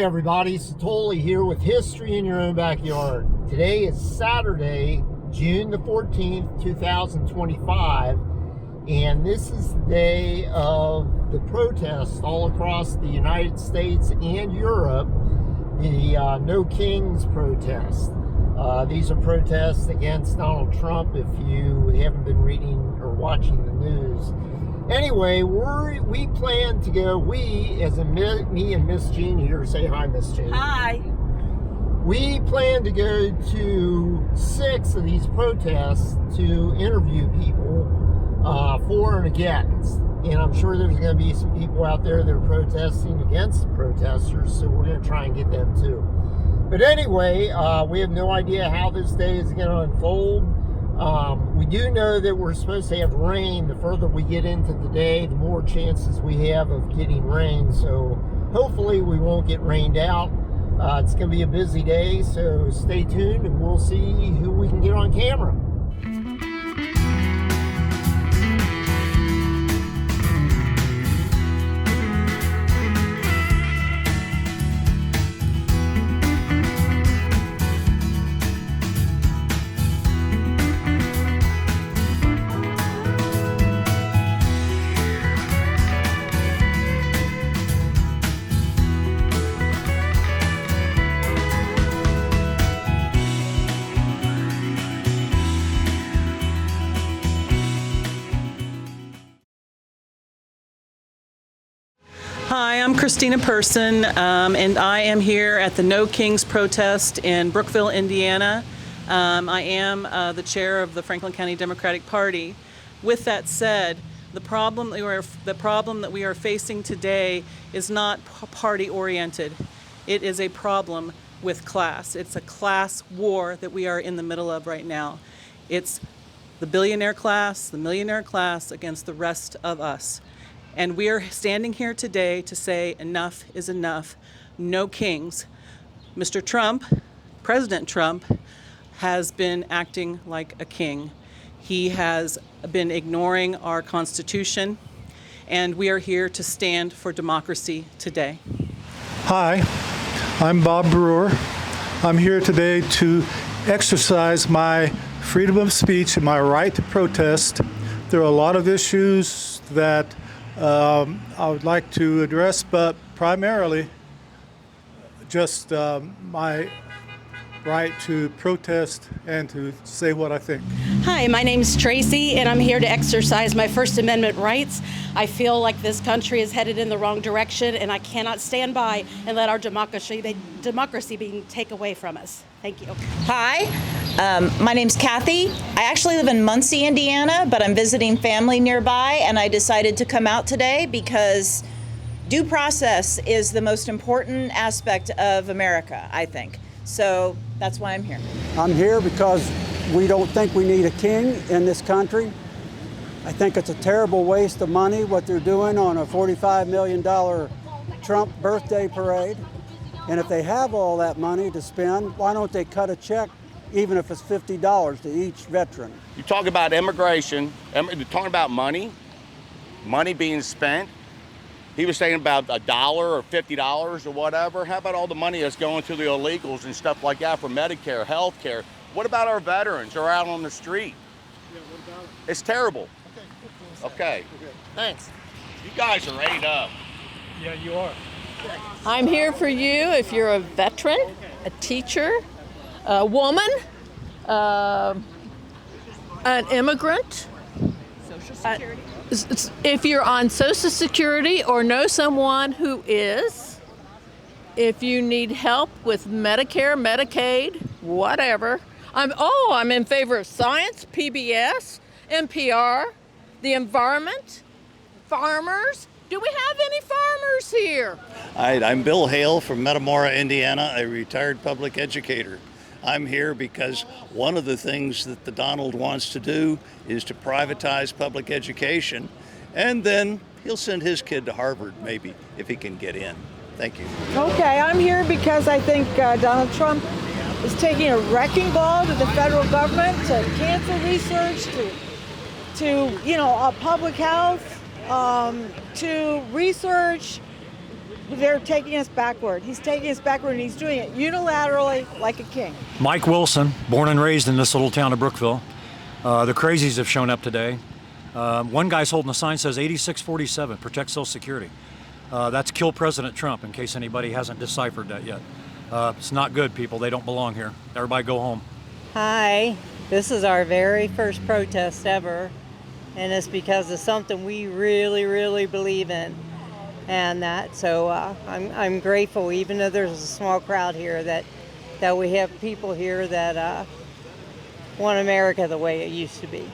Hey everybody, Satoli here with History in Your Own Backyard. Today is Saturday, June the 14th, 2025, and this is the day of the protests all across the United States and Europe, the No Kings protest. These are protests against Donald Trump if you haven't been reading or watching the news. Anyway, we plan to go, as in me and Miss Jean here. Say hi, Miss Jean. Hi. We plan to go to 6 of these protests to interview people for and against. And I'm sure there's going to be some people out there that are protesting against the protesters, so we're going to try and get them too. But anyway, we have no idea how this day is going to unfold. We do know that we're supposed to have rain. The further we get into the day, the more chances we have of getting rain. So hopefully we won't get rained out. It's going to be a busy day, so stay tuned and we'll see who we can get on camera. Hi, I'm Christina Person, and I am here at the No Kings protest in Brookville, Indiana. I am the chair of the Franklin County Democratic Party. With that said, the problem that we are facing today is not party-oriented. It is a problem with class. It's a class war that we are in the middle of right now. It's the billionaire class, the millionaire class against the rest of us. And we are standing here today to say enough is enough. No kings. Mr. Trump, President Trump, has been acting like a king. He has been ignoring our Constitution, and we are here to stand for democracy today. Hi, I'm Bob Brewer. I'm here today to exercise my freedom of speech and my right to protest. There are a lot of issues that I would like to address, but primarily just my right to protest and to say what I think. Hi, my name's Tracy, and I'm here to exercise my First Amendment rights. I feel like this country is headed in the wrong direction, and I cannot stand by and let our democracy being taken away from us. Thank you. Hi, my name's Kathy. I actually live in Muncie, Indiana, but I'm visiting family nearby, and I decided to come out today because due process is the most important aspect of America, I think. So that's why I'm here. I'm here because we don't think we need a king in this country. I think it's a terrible waste of money what they're doing on a $45 million Trump birthday parade. And if they have all that money to spend, why don't they cut a check, even if it's $50 to each veteran? You talk about immigration, talking about money being spent. He was saying about $1 or $50 or whatever. How about all the money that's going to the illegals and stuff like that for Medicare, health care? What about our veterans who are out on the street? Yeah, what about it? It's terrible. Okay. Okay. Thanks. You guys are ate up. Yeah, you are. I'm here for you if you're a veteran, a teacher, a woman, an immigrant. Social Security. If you're on Social Security or know someone who is, if you need help with Medicare, Medicaid, whatever. I'm in favor of science, PBS, NPR, the environment, farmers. Do we have any farmers here? I'm Bill Hale from Metamora, Indiana, a retired public educator. I'm here because one of the things that the Donald wants to do is to privatize public education, and then he'll send his kid to Harvard, maybe, if he can get in. Thank you. Okay, I'm here because I think Donald Trump is taking a wrecking ball to the federal government to cancel research, to public health, to research they're taking us backward. He's taking us backward, and he's doing it unilaterally like a king. Mike Wilson, born and raised in this little town of Brookville. The crazies have shown up today. One guy's holding a sign that says 8647, protect Social Security. That's kill President Trump, in case anybody hasn't deciphered that yet. It's not good, people. They don't belong here. Everybody go home. Hi, this is our very first protest ever, and it's because of something we really, really believe in. And so I'm grateful, even though there's a small crowd here, that we have people here that want America the way it used to be.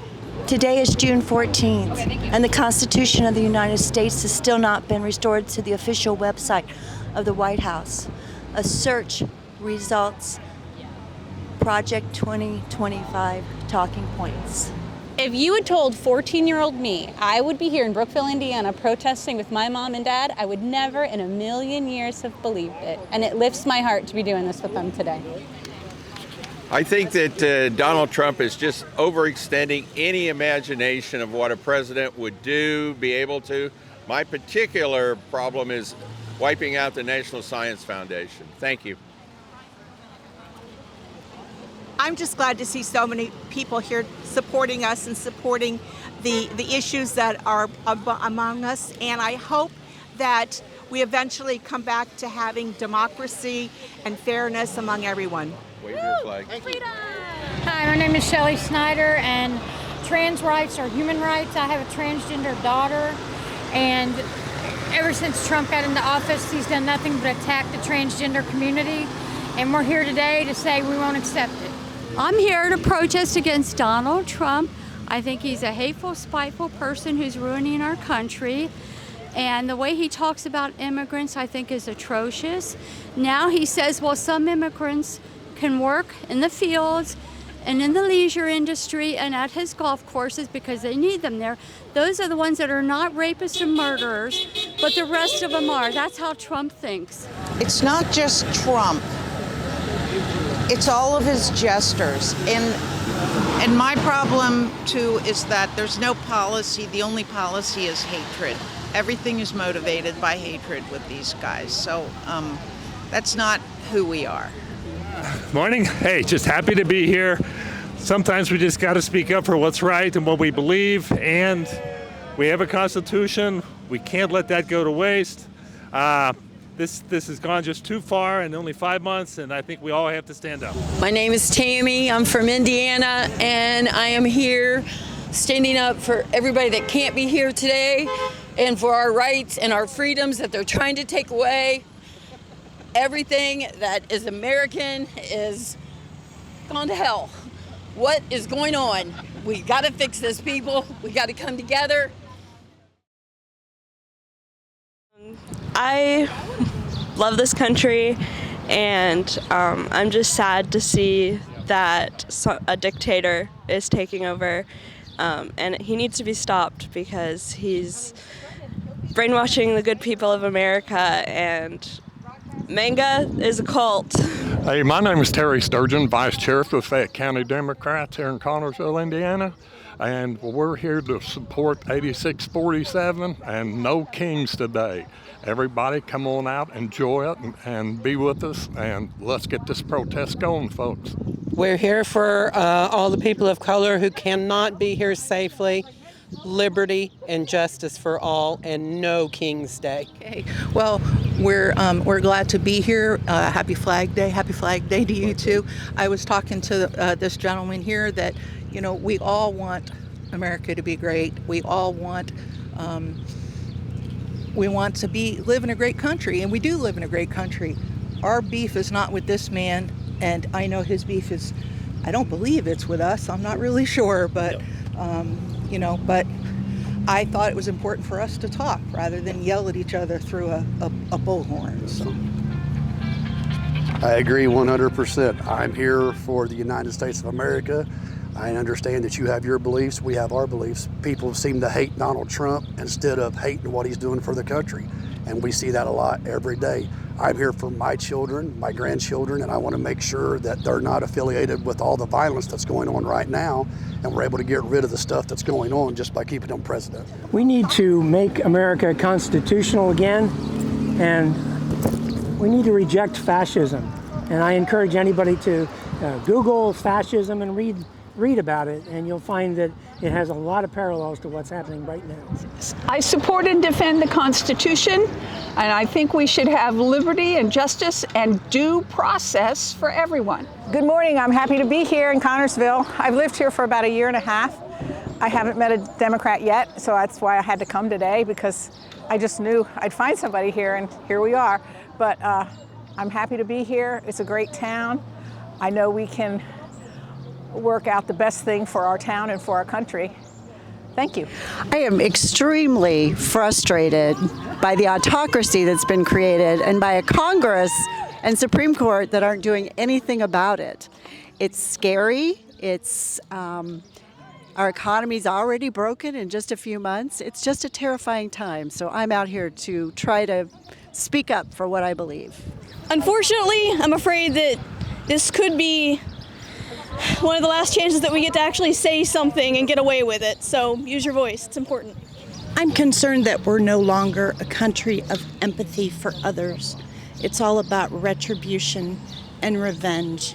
Today is June 14th, and the Constitution of the United States has still not been restored to the official website of the White House. A search results Project 2025 talking points. If you had told 14-year-old me I would be here in Brookville, Indiana, protesting with my mom and dad, I would never in a million years have believed it. And it lifts my heart to be doing this with them today. I think that Donald Trump is just overextending any imagination of what a president would do, be able to. My particular problem is wiping out the National Science Foundation. Thank you. I'm just glad to see so many people here supporting us and supporting the issues that are among us. And I hope that we eventually come back to having democracy and fairness among everyone. Wave your flag. Freedom! Hi, my name is Shelley Snyder, and trans rights are human rights. I have a transgender daughter, and ever since Trump got into office, he's done nothing but attack the transgender community, and we're here today to say we won't accept it. I'm here to protest against Donald Trump. I think he's a hateful, spiteful person who's ruining our country. And the way he talks about immigrants, I think, is atrocious. Now he says, well, some immigrants can work in the fields and in the leisure industry and at his golf courses because they need them there. Those are the ones that are not rapists and murderers, but the rest of them are. That's how Trump thinks. It's not just Trump. It's all of his gestures. And my problem, too, is that there's no policy. The only policy is hatred. Everything is motivated by hatred with these guys. So that's not who we are. Morning. Hey, just happy to be here. Sometimes we just got to speak up for what's right and what we believe. And we have a Constitution. We can't let that go to waste. This has gone just too far in only 5 months, and I think we all have to stand up. My name is Tammy. I'm from Indiana, and I am here standing up for everybody that can't be here today and for our rights and our freedoms that they're trying to take away. Everything that is American is gone to hell. What is going on? We got to fix this, people. We got to come together. I love this country, and I'm just sad to see that a dictator is taking over, and he needs to be stopped because he's brainwashing the good people of America, and MAGA is a cult. Hey, my name is Terry Sturgeon, Vice Chair for the Fayette County Democrats here in Connersville, Indiana. And we're here to support 8647 and no kings today. Everybody come on out, enjoy it, and be with us, and let's get this protest going, folks. We're here for all the people of color who cannot be here safely. Liberty and justice for all, and no King's Day. Okay. Well, we're glad to be here. Happy Flag Day. Happy Flag Day to you too. I was talking to this gentleman here that, you know, we all want America to be great. We all want to live in a great country, and we do live in a great country. Our beef is not with this man, and I know his beef is, I don't believe it's with us. I'm not really sure, but. But I thought it was important for us to talk rather than yell at each other through a bullhorn. So. I agree 100%. I'm here for the United States of America. I understand that you have your beliefs, we have our beliefs. People seem to hate Donald Trump instead of hating what he's doing for the country. And we see that a lot every day. I'm here for my children, my grandchildren, and I want to make sure that they're not affiliated with all the violence that's going on right now, and we're able to get rid of the stuff that's going on just by keeping them president. We need to make America constitutional again, and we need to reject fascism. And I encourage anybody to Google fascism and read about it, and you'll find that it has a lot of parallels to what's happening right now. I support and defend the Constitution, and I think we should have liberty and justice and due process for everyone. Good morning. I'm happy to be here in Connersville. I've lived here for about a year and a half. I haven't met a Democrat yet, so that's why I had to come today, because I just knew I'd find somebody here, and here we are. But I'm happy to be here. It's a great town. I know we can work out the best thing for our town and for our country. Thank you. I am extremely frustrated by the autocracy that's been created and by a Congress and Supreme Court that aren't doing anything about it. It's scary. It's our economy's already broken in just a few months. It's just a terrifying time. So I'm out here to try to speak up for what I believe. Unfortunately, I'm afraid that this could be one of the last chances that we get to actually say something and get away with it. So use your voice. It's important. I'm concerned that we're no longer a country of empathy for others. It's all about retribution and revenge.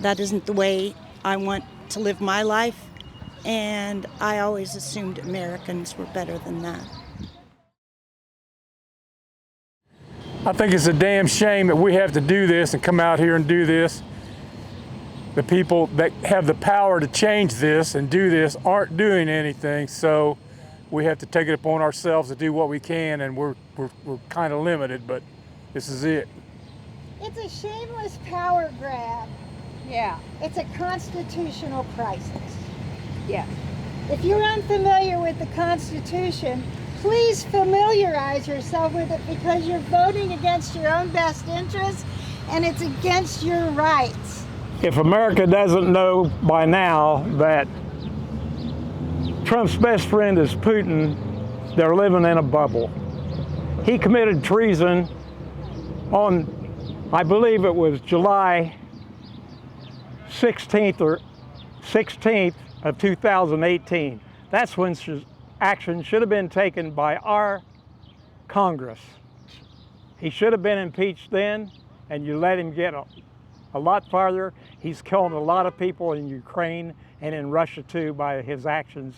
That isn't the way I want to live my life, and I always assumed Americans were better than that. I think it's a damn shame that we have to do this and come out here and do this. The people that have the power to change this and do this aren't doing anything, so we have to take it upon ourselves to do what we can, and we're kind of limited, but this is it. It's a shameless power grab. Yeah. It's a constitutional crisis. Yeah. If you're unfamiliar with the Constitution, please familiarize yourself with it, because you're voting against your own best interests and it's against your rights. If America doesn't know by now that Trump's best friend is Putin, they're living in a bubble. He committed treason on, I believe it was July 16th of 2018. That's when action should have been taken by our Congress. He should have been impeached then, and you let him get a lot farther. He's killing a lot of people in Ukraine and in Russia too by his actions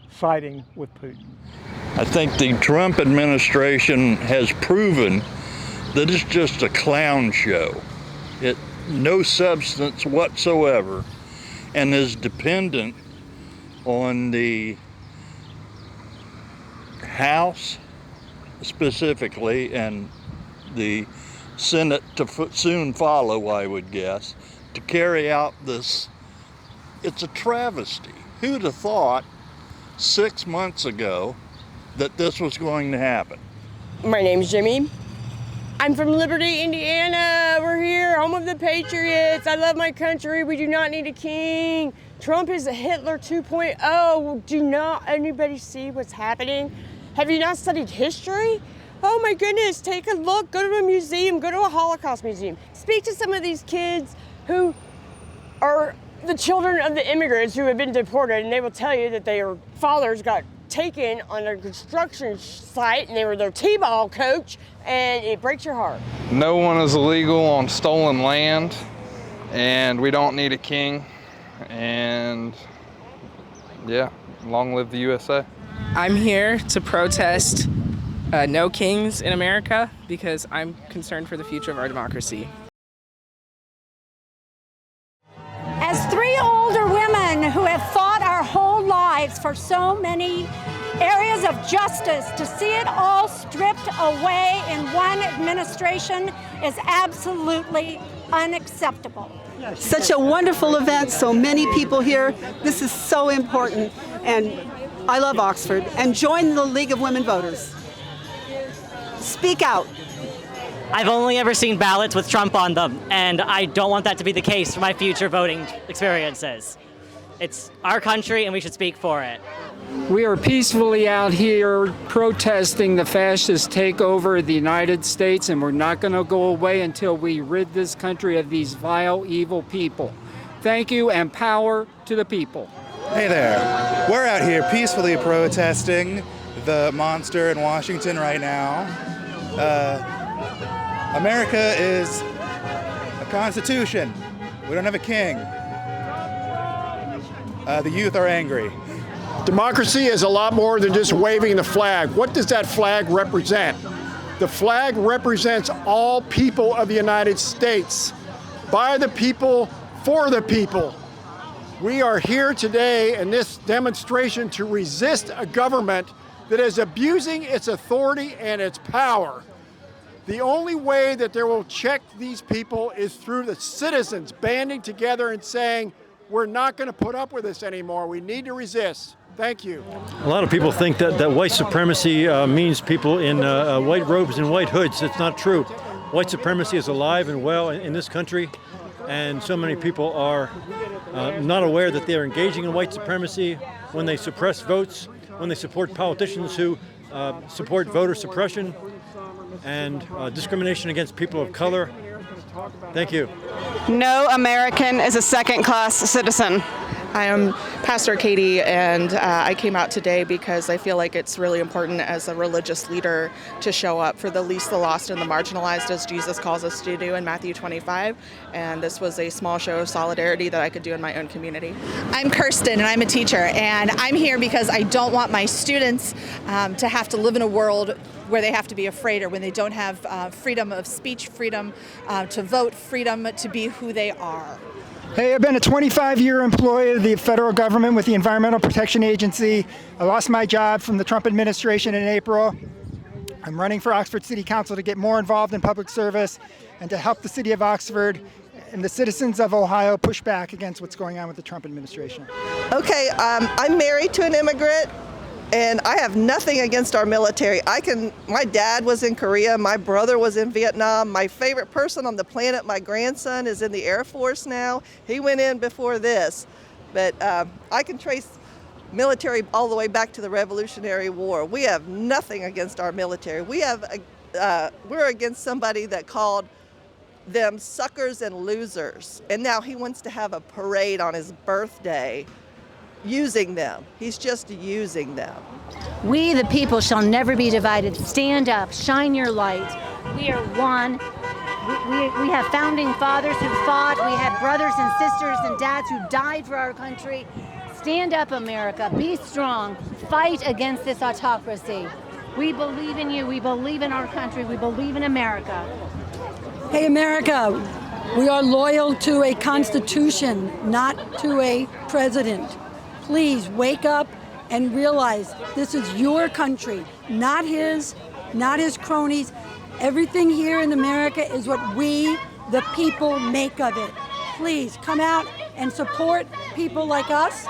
siding with Putin. I think the Trump administration has proven that it's just a clown show. No substance whatsoever, and is dependent on the House specifically and the Senate to soon follow, I would guess, to carry out this. It's a travesty. Who'd have thought 6 months ago that this was going to happen? My name's Jimmy. I'm from Liberty, Indiana. We're here, home of the Patriots. I love my country. We do not need a king. Trump is a Hitler 2.0. Do not anybody see what's happening? Have you not studied history? Oh my goodness, take a look, go to a museum, go to a Holocaust museum. Speak to some of these kids who are the children of the immigrants who have been deported, and they will tell you that their fathers got taken on a construction site and they were their t-ball coach, and it breaks your heart. No one is illegal on stolen land, and we don't need a king, and yeah, long live the USA. I'm here to protest no kings in America because I'm concerned for the future of our democracy. As three older women who have fought our whole lives for so many areas of justice, to see it all stripped away in one administration is absolutely unacceptable. Such a wonderful event, so many people here. This is so important, and I love Oxford. And join the League of Women Voters. Speak out. I've only ever seen ballots with Trump on them, and I don't want that to be the case for my future voting experiences. It's our country, and we should speak for it. We are peacefully out here protesting the fascist takeover of the United States, and we're not going to go away until we rid this country of these vile, evil people. Thank you, and power to the people. Hey there. We're out here peacefully protesting the monster in Washington right now. America is a constitution. We don't have a king. The youth are angry. Democracy is a lot more than just waving the flag. What does that flag represent? The flag represents all people of the United States, by the people, for the people. We are here today in this demonstration to resist a government that is abusing its authority and its power. The only way that they will check these people is through the citizens banding together and saying, we're not going to put up with this anymore. We need to resist. Thank you. A lot of people think that white supremacy means people in white robes and white hoods. It's not true. White supremacy is alive and well in this country, and so many people are not aware that they are engaging in white supremacy when they suppress votes, when they support politicians who support voter suppression and discrimination against people of color. Thank you. No American is a second-class citizen. I am Pastor Katie, and I came out today because I feel like it's really important as a religious leader to show up for the least, the lost, and the marginalized, as Jesus calls us to do in Matthew 25. And this was a small show of solidarity that I could do in my own community. I'm Kirsten, and I'm a teacher, and I'm here because I don't want my students to have to live in a world where they have to be afraid, or when they don't have freedom of speech, freedom to vote, freedom to be who they are. Hey, I've been a 25-year employee of the federal government with the Environmental Protection Agency. I lost my job from the Trump administration in April. I'm running for Oxford City Council to get more involved in public service and to help the city of Oxford and the citizens of Ohio push back against what's going on with the Trump administration. Okay, I'm married to an immigrant, and I have nothing against our military. My dad was in Korea, my brother was in Vietnam, my favorite person on the planet, my grandson, is in the Air Force now. He went in before this, but I can trace military all the way back to the Revolutionary War. We have nothing against our military. We're against somebody that called them suckers and losers, and now he wants to have a parade on his birthday using them. He's just using them. We, the people, shall never be divided. Stand up, shine your light. We are one. We have founding fathers who fought. We have brothers and sisters and dads who died for our country. Stand up, America. Be strong. Fight against this autocracy. We believe in you. We believe in our country. We believe in America. Hey, America, we are loyal to a constitution, not to a president. Please wake up and realize this is your country, not his cronies. Everything here in America is what we, the people, make of it. Please come out and support people like us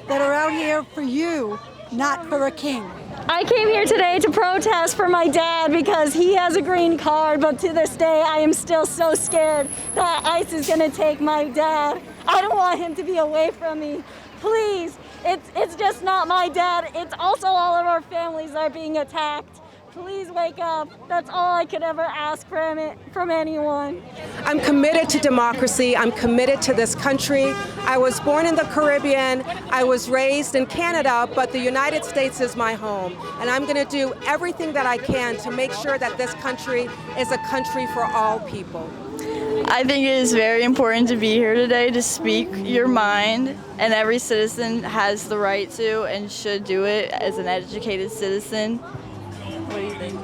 that are out here for you, not for a king. I came here today to protest for my dad because he has a green card, but to this day I am still so scared that ICE is going to take my dad. I don't want him to be away from me. Please, it's just not my dad. It's also all of our families that are being attacked. Please wake up. That's all I could ever ask from anyone. I'm committed to democracy. I'm committed to this country. I was born in the Caribbean. I was raised in Canada, but the United States is my home. And I'm going to do everything that I can to make sure that this country is a country for all people. I think it is very important to be here today to speak your mind, and every citizen has the right to and should do it as an educated citizen. What do you think?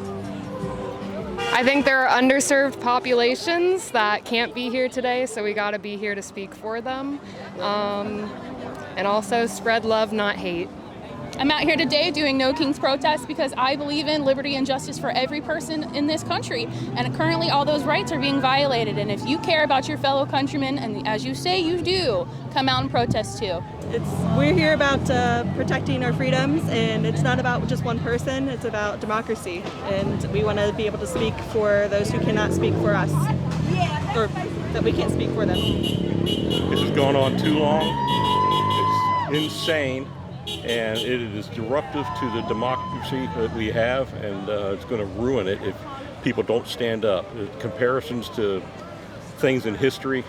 I think there are underserved populations that can't be here today, so we got to be here to speak for them. And also spread love, not hate. I'm out here today doing No Kings protest because I believe in liberty and justice for every person in this country. And currently all those rights are being violated. And if you care about your fellow countrymen, and as you say you do, come out and protest too. We're here about protecting our freedoms, and it's not about just one person, it's about democracy. And we want to be able to speak for those who cannot speak for us, or that we can't speak for them. This has gone on too long. It's insane. And it is disruptive to the democracy that we have, and it's going to ruin it if people don't stand up. The comparisons to things in history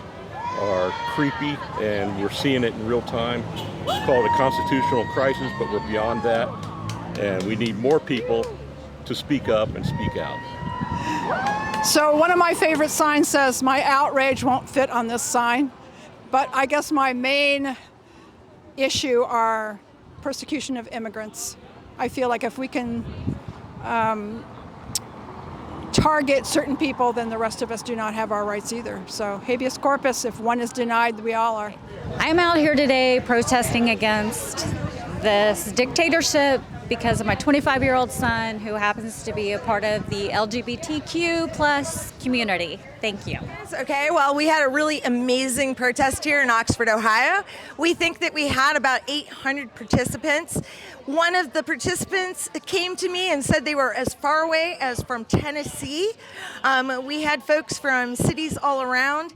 are creepy, and we're seeing it in real time. It's called a constitutional crisis, but we're beyond that, and we need more people to speak up and speak out. So one of my favorite signs says, "My outrage won't fit on this sign." But I guess my main issue are persecution of immigrants. I feel like if we can target certain people, then the rest of us do not have our rights either. So habeas corpus, if one is denied, we all are. I'm out here today protesting against this dictatorship because of my 25-year-old son who happens to be a part of the LGBTQ plus community. Thank you. Okay, well, we had a really amazing protest here in Oxford, Ohio. We think that we had about 800 participants. One of the participants came to me and said they were as far away as from Tennessee. We had folks from cities all around.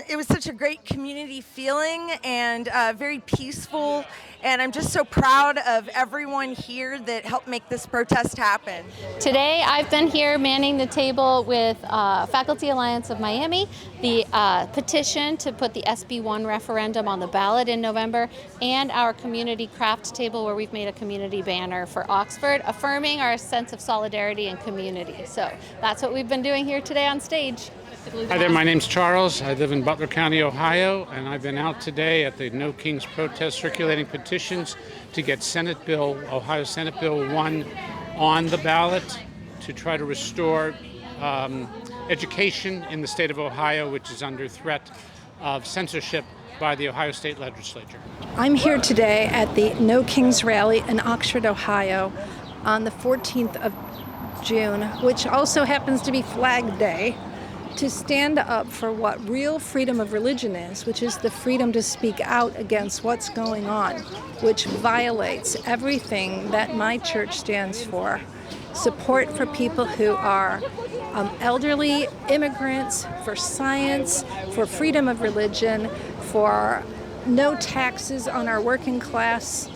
It was such a great community feeling and very peaceful. And I'm just so proud of everyone here that helped make this protest happen. Today, I've been here manning the table with Faculty Alliance of Miami, the petition to put the SB1 referendum on the ballot in November, and our community craft table where we've made a community banner for Oxford, affirming our sense of solidarity and community. So that's what we've been doing here today on stage. Hi there, my name's Charles. I live in Butler County, Ohio, and I've been out today at the No Kings protest circulating petitions to get Ohio Senate Bill 1 on the ballot to try to restore education in the state of Ohio, which is under threat of censorship by the Ohio State Legislature. I'm here today at the No Kings rally in Oxford, Ohio on the 14th of June, which also happens to be Flag Day, to stand up for what real freedom of religion is, which is the freedom to speak out against what's going on, which violates everything that my church stands for. Support for people who are elderly, immigrants, for science, for freedom of religion, for no taxes on our working class,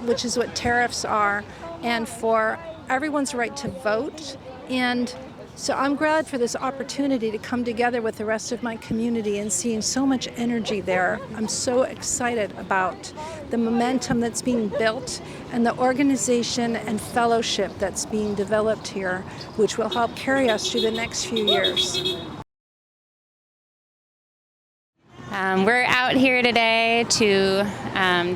which is what tariffs are, and for everyone's right to vote. And so I'm glad for this opportunity to come together with the rest of my community and seeing so much energy there. I'm so excited about the momentum that's being built and the organization and fellowship that's being developed here, which will help carry us through the next few years. We're out here today to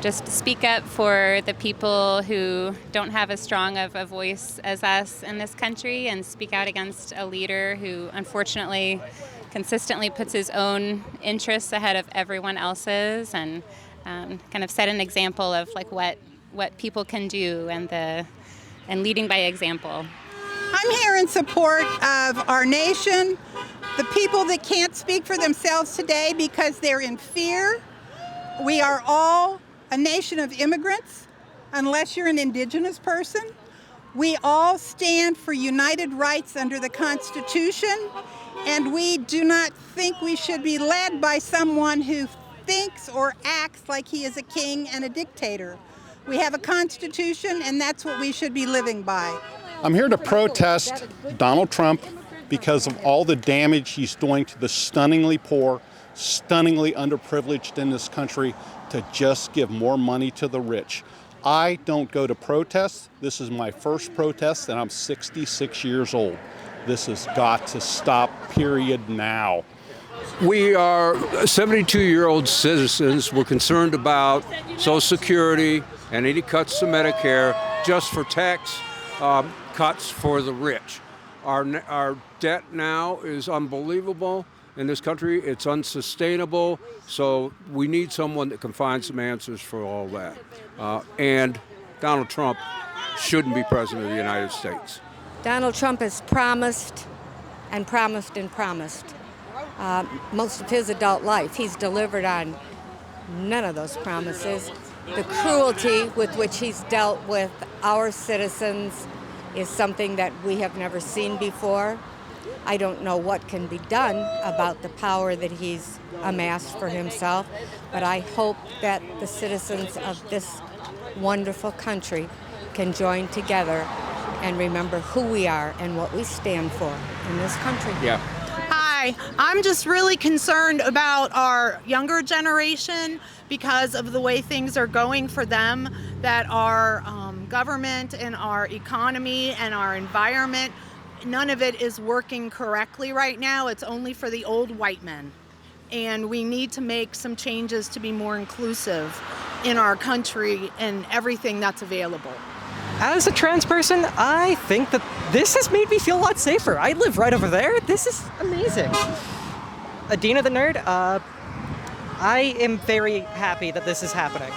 just speak up for the people who don't have as strong of a voice as us in this country and speak out against a leader who unfortunately consistently puts his own interests ahead of everyone else's and kind of set an example of like what people can do and leading by example. I'm here in support of our nation, the people that can't speak for themselves today because they're in fear. We are all a nation of immigrants, unless you're an indigenous person. We all stand for united rights under the Constitution, and we do not think we should be led by someone who thinks or acts like he is a king and a dictator. We have a Constitution, and that's what we should be living by. I'm here to protest Donald Trump because of all the damage he's doing to the stunningly poor, stunningly underprivileged in this country, to just give more money to the rich. I don't go to protests. This is my first protest, and I'm 66 years old. This has got to stop, period, now. We are 72-year-old citizens. We're concerned about Social Security and any cuts to Medicare just for tax cuts for the rich. Our debt now is unbelievable in this country. It's unsustainable. So we need someone that can find some answers for all that. And Donald Trump shouldn't be president of the United States. Donald Trump has promised and promised and promised most of his adult life. He's delivered on none of those promises. The cruelty with which he's dealt with our citizens is something that we have never seen before. I don't know what can be done about the power that he's amassed for himself, but I hope that the citizens of this wonderful country can join together and remember who we are and what we stand for in this country. Yeah. Hi, I'm just really concerned about our younger generation because of the way things are going for them, that our government and our economy and our environment none of it is working correctly right now. It's only for the old white men. And we need to make some changes to be more inclusive in our country and everything that's available. As a trans person, I think that this has made me feel a lot safer. I live right over there. This is amazing. Adina the Nerd, I am very happy that this is happening.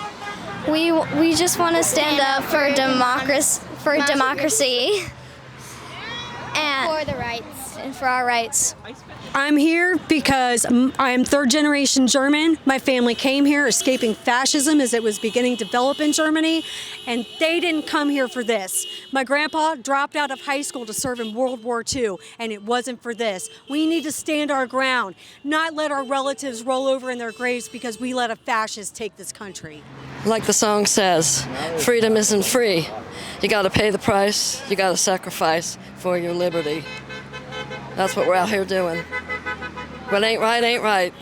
We just want to stand up for democracy and for the rights and for our rights. I'm here because I am third generation German. My family came here escaping fascism as it was beginning to develop in Germany, and they didn't come here for this. My grandpa dropped out of high school to serve in World War II, and it wasn't for this. We need to stand our ground, not let our relatives roll over in their graves because we let a fascist take this country. Like the song says, freedom isn't free. You gotta pay the price, you gotta sacrifice for your liberty. That's what we're out here doing. What ain't right, ain't right.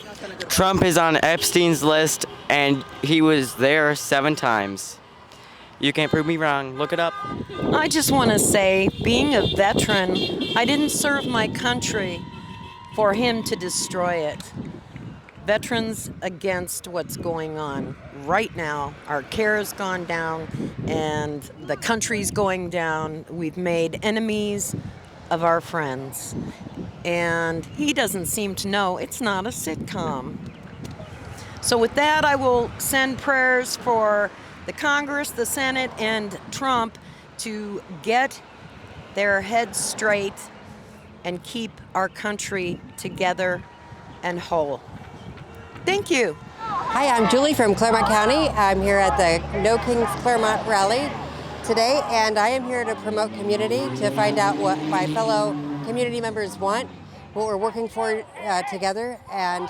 Trump is on Epstein's list, and he was there 7 times. You can't prove me wrong. Look it up. I just want to say, being a veteran, I didn't serve my country for him to destroy it. Veterans against what's going on right now. Our care has gone down, and the country's going down. We've made enemies of our friends, and he doesn't seem to know it's not a sitcom. So with that, I will send prayers for the Congress, the Senate, and Trump to get their heads straight and keep our country together and whole. Thank you. Hi, I'm Julie from Clermont County. I'm here at the No Kings Clermont rally today, and I am here to promote community, to find out what my fellow community members want, what we're working for together, and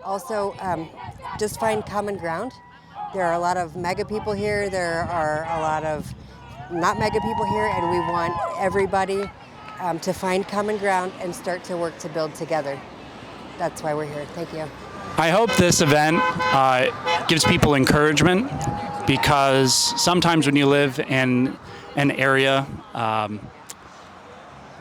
also just find common ground. There are a lot of mega people here, there are a lot of not mega people here, and we want everybody to find common ground and start to work to build together. That's why we're here. Thank you. I hope this event gives people encouragement, because sometimes when you live in an area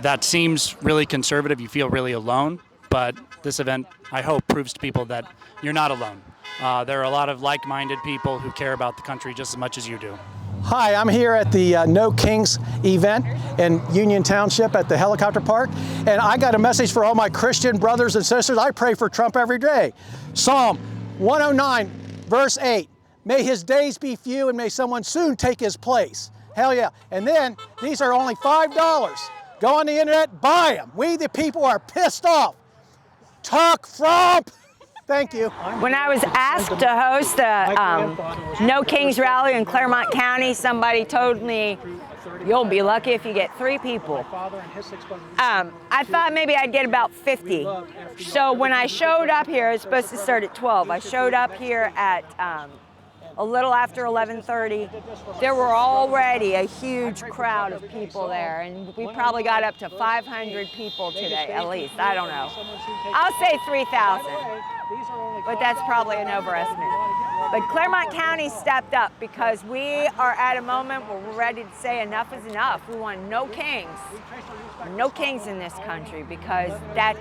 that seems really conservative, you feel really alone. But this event, I hope, proves to people that you're not alone. There are a lot of like-minded people who care about the country just as much as you do. Hi, I'm here at the No Kings event in Union Township at the helicopter park, and I got a message for all my Christian brothers and sisters. I pray for Trump every day. Psalm 109, verse 8. May his days be few and may someone soon take his place. Hell yeah. And then these are only $5. Go on the internet, buy them. We the people are pissed off. Talk Trump. Thank you. When I was asked to host the No Kings rally in Clermont County, somebody told me, you'll be lucky if you get 3 people. I thought maybe I'd get about 50. So when I showed up here, it was supposed to start at 12. I showed up here at a little after 11:30. There were already a huge crowd of people there, and we probably got up to 500 people today, at least. I don't know. I'll say 3,000, but that's probably an overestimate. But Clermont County stepped up because we are at a moment where we're ready to say enough is enough. We want no kings in this country, because that's,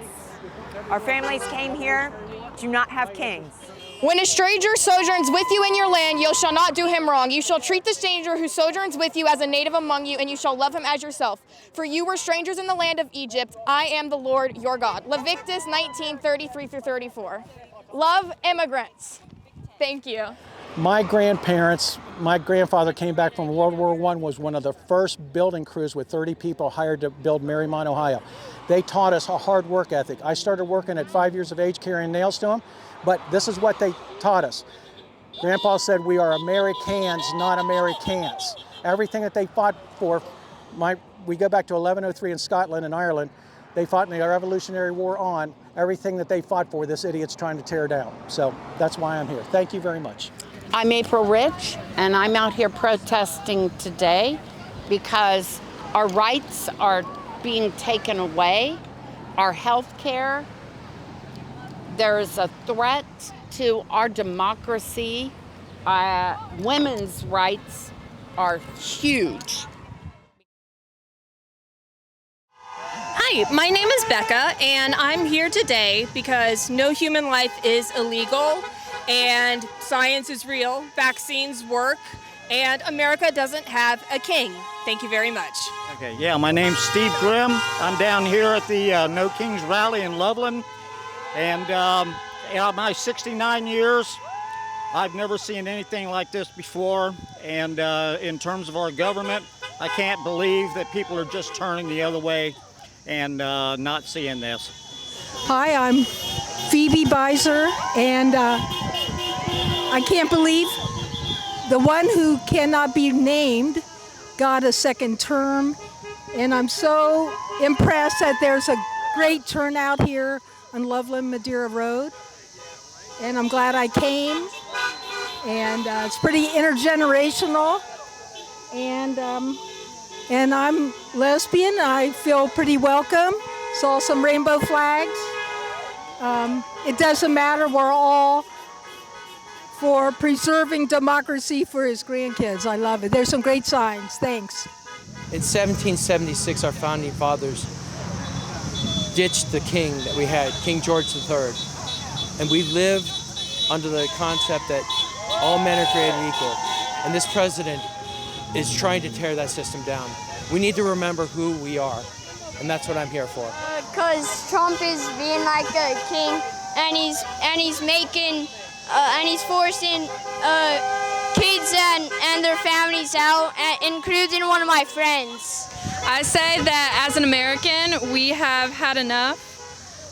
our families came here to not have kings. When a stranger sojourns with you in your land, you shall not do him wrong. You shall treat the stranger who sojourns with you as a native among you, and you shall love him as yourself. For you were strangers in the land of Egypt. I am the Lord your God. Leviticus 19:33-34. Love immigrants. Thank you. My grandparents, my grandfather came back from World War I, was one of the first building crews with 30 people hired to build Marymount, Ohio. They taught us a hard work ethic. I started working at 5 years of age carrying nails to them, but this is what they taught us. Grandpa said we are Americans, not Americans. Everything that they fought for, we go back to 1103 in Scotland and Ireland, they fought in the Revolutionary War on. Everything that they fought for, this idiot's trying to tear down. So that's why I'm here. Thank you very much. I'm April Rich, and I'm out here protesting today because our rights are being taken away, our health care. There's a threat to our democracy. Women's rights are huge. Hi, my name is Becca, and I'm here today because no human life is illegal, and science is real, vaccines work, and America doesn't have a king. Thank you very much. Okay, yeah, my name's Steve Grimm. I'm down here at the No Kings Rally in Loveland, and in my 69 years, I've never seen anything like this before, and in terms of our government, I can't believe that people are just turning the other way and not seeing this. Hi, I'm Phoebe Beiser, and I can't believe the one who cannot be named got a second term, and I'm so impressed that there's a great turnout here on Loveland Madeira Road, and I'm glad I came, and it's pretty intergenerational, and I'm lesbian. I feel pretty welcome. Saw some rainbow flags. It doesn't matter. We're all for preserving democracy for his grandkids. I love it. There's some great signs. Thanks. In 1776, our founding fathers ditched the king that we had, King George III. And we lived under the concept that all men are created equal. And this president is trying to tear that system down. We need to remember who we are, and that's what I'm here for. Because Trump is being like a king, and he's making, and he's forcing kids and their families out, including one of my friends. I say that as an American, we have had enough.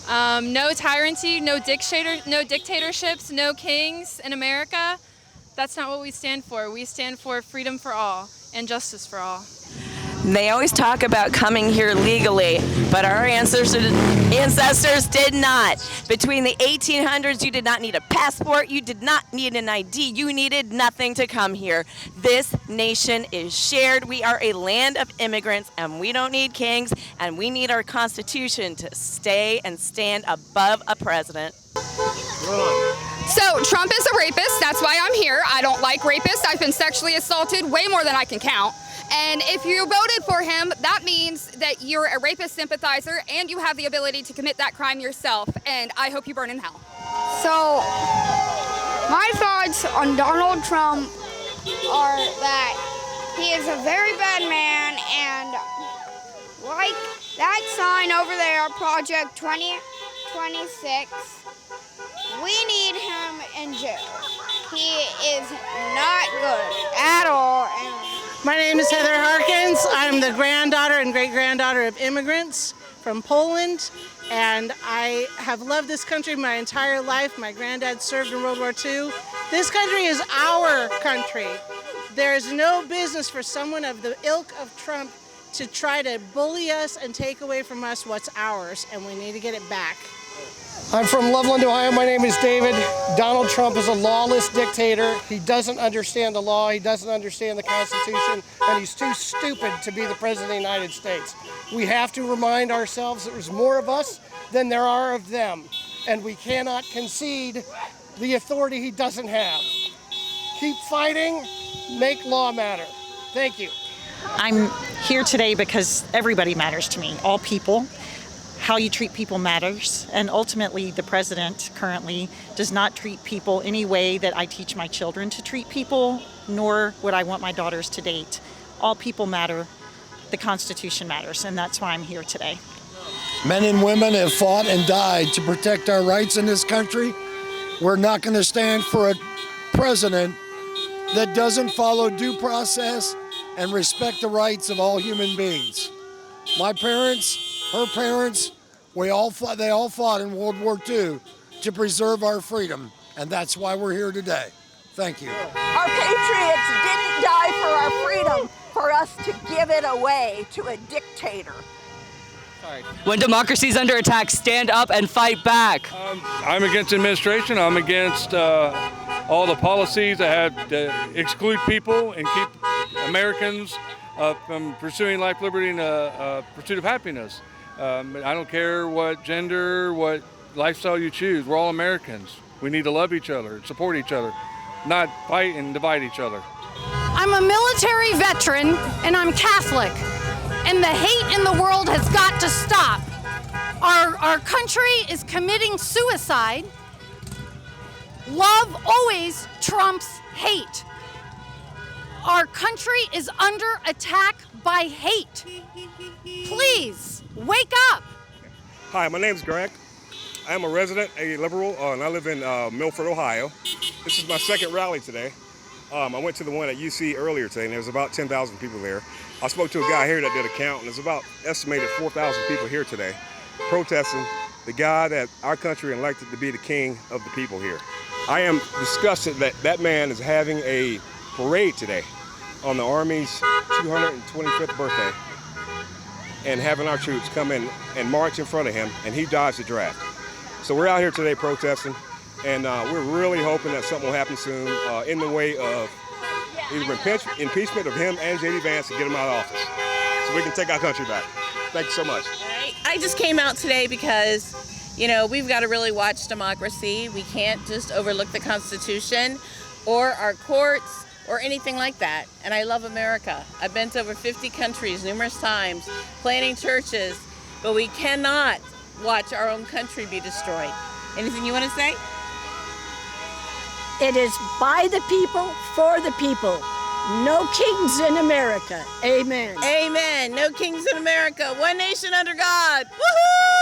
No tyranny, no dictatorships, no kings in America. That's not what we stand for. We stand for freedom for all and justice for all. They always talk about coming here legally, but our ancestors did not. Between the 1800s, you did not need a passport, you did not need an ID, you needed nothing to come here. This nation is shared. We are a land of immigrants, and we don't need kings, and we need our Constitution to stay and stand above a president. So Trump is a rapist. That's why I'm here. I don't like rapists. I've been sexually assaulted way more than I can count. And if you voted for him, that means that you're a rapist sympathizer and you have the ability to commit that crime yourself. And I hope you burn in hell. So, my thoughts on Donald Trump are that he is a very bad man, and like that sign over there, Project 2026, we need him in jail. He is not good at all. My name is Heather Harkins. I'm the granddaughter and great-granddaughter of immigrants from Poland, and I have loved this country my entire life. My granddad served in World War II. This country is our country. There is no business for someone of the ilk of Trump to try to bully us and take away from us what's ours, and we need to get it back. I'm from Loveland, Ohio. My name is David. Donald Trump is a lawless dictator. He doesn't understand the law. He doesn't understand the Constitution, and he's too stupid to be the President of the United States. We have to remind ourselves that there's more of us than there are of them, and we cannot concede the authority he doesn't have. Keep fighting, make law matter. Thank you. I'm here today because everybody matters to me, all people. How you treat people matters, and ultimately the president currently does not treat people any way that I teach my children to treat people, nor would I want my daughters to date. All people matter, the Constitution matters, and that's why I'm here today. Men and women have fought and died to protect our rights in this country. We're not going to stand for a president that doesn't follow due process and respect the rights of all human beings. My parents, her parents, they all fought in World War II to preserve our freedom, and that's why we're here today. Thank you. Our patriots didn't die for our freedom for us to give it away to a dictator. When democracy's under attack, stand up and fight back. I'm against administration. I'm against all the policies that have exclude people and keep Americans from pursuing life, liberty, and pursuit of happiness. I don't care what gender, what lifestyle you choose. We're all Americans. We need to love each other, support each other, not fight and divide each other. I'm a military veteran and I'm Catholic. and the hate in the world has got to stop. Our country is committing suicide. Love always trumps hate. Our country is under attack by hate. Please, wake up. Hi, my name's Greg. I am a resident, a liberal, and I live in Milford, Ohio. This is my second rally today. I went to the one at UC earlier today, and there was about 10,000 people there. I spoke to a guy here that did a count, and there's about estimated 4,000 people here today protesting the guy that our country elected to be the king of the people here. I am disgusted that that man is having a parade today on the Army's 225th birthday and having our troops come in and march in front of him, and he dodged the draft. So we're out here today protesting, and we're really hoping that something will happen soon in the way of either impeachment of him and J.D. Vance to get him out of office so we can take our country back. Thank you so much. I just came out today because, you know, we've got to really watch democracy. We can't just overlook the Constitution or our courts or anything like that. And I love America. I've been to over 50 countries numerous times, planting churches, but we cannot watch our own country be destroyed. Anything you want to say? It is by the people, for the people. No kings in America. Amen. Amen. No kings in America. One nation under God. Woohoo!